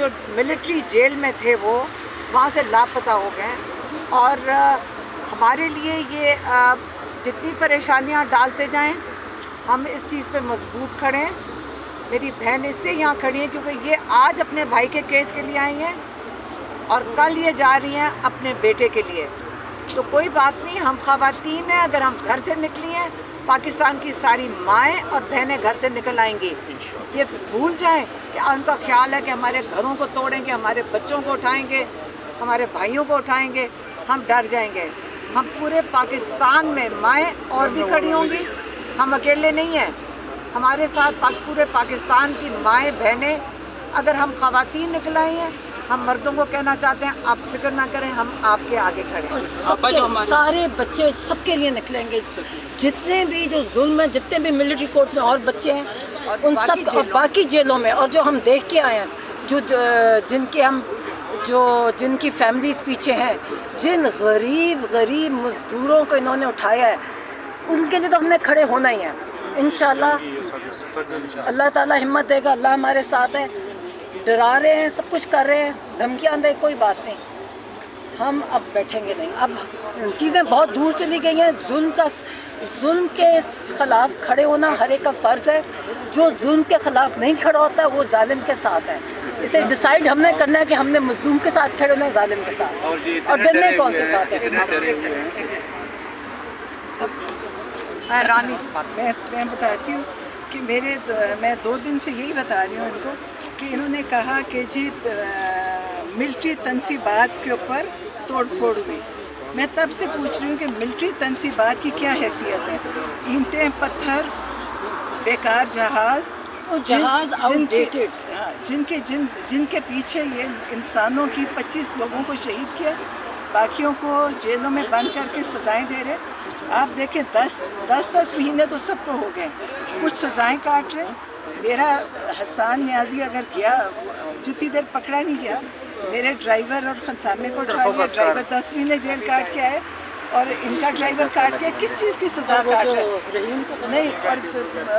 جو military jail میں تھے وہ وہاں سے لاپتہ ہو گئے، اور ہمارے لیے یہ جتنی پریشانیاں ڈالتے جائیں ہم اس چیز پہ مضبوط کھڑے ہیں۔ میری بہن اس لیے یہاں کھڑی ہیں کیونکہ یہ آج اپنے بھائی کے کیس کے لیے آئی ہیں اور کل یہ جا رہی ہیں اپنے بیٹے کے لیے۔ تو کوئی بات نہیں، ہم خواتین ہیں، اگر ہم گھر سے نکلی ہیں پاکستان کی ساری مائیں اور بہنیں گھر سے نکل آئیں گی۔ یہ بھول جائیں کہ ان کا خیال ہے کہ ہمارے گھروں کو توڑیں گے، ہمارے بچوں کو اٹھائیں گے، ہمارے بھائیوں کو اٹھائیں گے، ہم ڈر جائیں گے۔ ہم پورے پاکستان میں مائیں اور بھی کھڑی ہوں گی، ہم اکیلے نہیں ہیں، ہمارے ساتھ پورے پاکستان کی مائیں بہنیں۔ اگر ہم خواتین نکل آئی ہیں، ہم مردوں کو کہنا چاہتے ہیں آپ فکر نہ کریں، ہم آپ کے آگے کھڑے ہیں۔ اور سارے بچے سب کے لیے نکلیں گے، جتنے بھی جو ظلم ہیں، جتنے بھی ملٹری کورٹ میں اور بچے ہیں ان سب اور باقی جیلوں میں، اور جو ہم دیکھ کے آئے ہیں، جن کی فیملیز پیچھے ہیں، جن غریب مزدوروں کو انہوں نے اٹھایا ہے، ان کے لیے تو ہم نے کھڑے ہونا ہی ہے انشاءاللہ۔ اللہ تعالیٰ ہمت دے گا، اللہ ہمارے ساتھ ہے۔ ڈرا رہے ہیں، سب کچھ کر رہے ہیں، دھمکیاں دے، کوئی بات نہیں، ہم اب بیٹھیں گے نہیں۔ اب چیزیں بہت دور چلی گئی ہیں، ظلم کے خلاف کھڑے ہونا ہر ایک کا فرض ہے۔ جو ظلم کے خلاف نہیں کھڑا ہوتا وہ ظالم کے ساتھ ہے۔ اسے ڈیسائیڈ ہم نے کرنا ہے کہ ہم نے مظلوم کے ساتھ کھڑے ہونا ہے، ظالم کے ساتھ، اور ڈرنے کون سی بات ہے۔ رانی میں بتاتی ہوں کہ میں 2 دن سے یہی بتا رہی ہوں ان کو کہ انہوں نے کہا کہ جی ملٹری تنصیبات کے اوپر توڑ پھوڑ ہوئی۔ میں تب سے پوچھ رہی ہوں کہ ملٹری تنصیبات کی کیا حیثیت ہے؟ اینٹیں، پتھر، بیکار جہاز جن کے پیچھے یہ انسانوں کی 25 لوگوں کو شہید کیا، باقیوں کو جیلوں میں بند کر کے سزائیں دے رہے۔ آپ دیکھیں 10 مہینے تو سب کو ہو گئے، کچھ سزائیں کاٹ رہے۔ میرا حسان نیازی اگر گیا، جتنی دیر پکڑا نہیں گیا، میرے ڈرائیور اور خنسامے کو اٹھا لیا، ڈرائیور 10 مہینے جیل کاٹ کے آئے، اور ان کا ڈرائیور کاٹ کے کس چیز کی سزا کاٹ ہے؟ نہیں۔ اور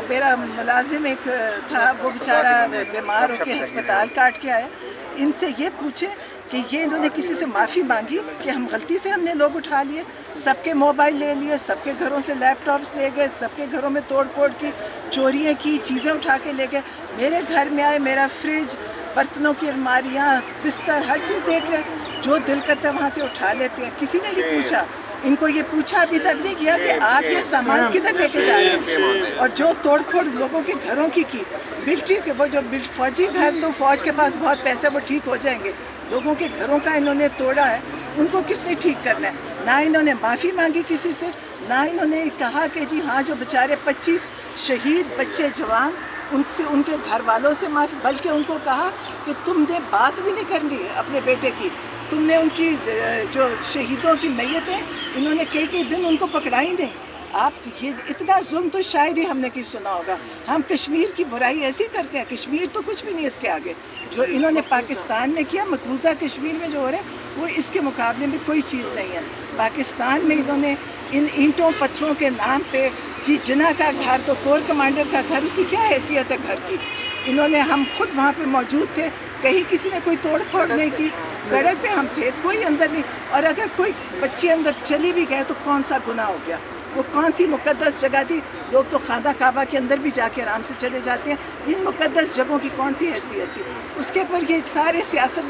میرا ملازم ایک تھا، وہ بیچارہ بیمار ہو کے ہسپتال کاٹ کے آیا۔ ان سے یہ پوچھے کہ یہ انہوں نے کسی سے معافی مانگی کہ ہم غلطی سے ہم نے لوگ اٹھا لیے، سب کے موبائل لے لیے، سب کے گھروں سے لیپ ٹاپس لے گئے، سب کے گھروں میں توڑ پھوڑ کی، چوریاں کی، چیزیں اٹھا کے لے گئے۔ میرے گھر میں آئے، میرا فریج، برتنوں کی الماریاں، بستر، ہر چیز دیکھ رہے، جو دل کرتا ہے وہاں سے اٹھا لیتے ہیں۔ کسی نے نہیں پوچھا، ان کو یہ پوچھا ابھی تک نہیں کیا کہ آپ یہ سامان کدھر لے کے جا رہے ہیں۔ اور جو توڑ پھوڑ لوگوں کے گھروں کی ملٹری کے، وہ جو فوجی گھر، تو فوج کے پاس بہت پیسے، وہ ٹھیک ہو جائیں گے۔ لوگوں کے گھروں کا انہوں نے توڑا ہے، ان کو کس نے ٹھیک کرنا ہے؟ نہ انہوں نے معافی مانگی کسی سے، نہ انہوں نے کہا کہ جی ہاں جو بیچارے 25 شہید بچے جوان، ان سے، ان کے گھر والوں سے معافی، بلکہ ان کو کہا کہ تم نے بات بھی نہیں کرنی اپنے بیٹے کی، تم نے ان کی جو شہیدوں کی میتیں، انہوں نے کئی دن ان کو پکڑا ہی نہیں۔ آپ یہ اتنا ظلم تو شاید ہی ہم نے کسی سنا ہوگا۔ ہم کشمیر کی برائی ایسی کرتے ہیں، کشمیر تو کچھ بھی نہیں اس کے آگے۔ جو انہوں نے پاکستان میں کیا، مقبوضہ کشمیر میں جو ہو رہا ہے، وہ اس کے مقابلے میں کوئی چیز نہیں ہے۔ پاکستان میں انہوں نے ان اینٹوں پتھروں کے نام پہ، جی جناح کا گھر تو کور کمانڈر کا گھر، اس کی کیا حیثیت ہے گھر کی؟ انہوں نے، ہم خود وہاں پہ موجود تھے، کہیں کسی نے کوئی توڑ پھوڑ نہیں کی، سڑک پہ ہم تھے، کوئی اندر نہیں۔ اور اگر کوئی بچے اندر چلی بھی گئے تو کون سا گناہ ہو گیا؟ وہ کون سی مقدس جگہ تھی؟ لوگ تو خانہ کعبہ کے اندر بھی جا کے آرام سے چلے جاتے ہیں، ان مقدس جگہوں کی کون سی حیثیت تھی؟ اس کے اوپر یہ سارے سیاستدان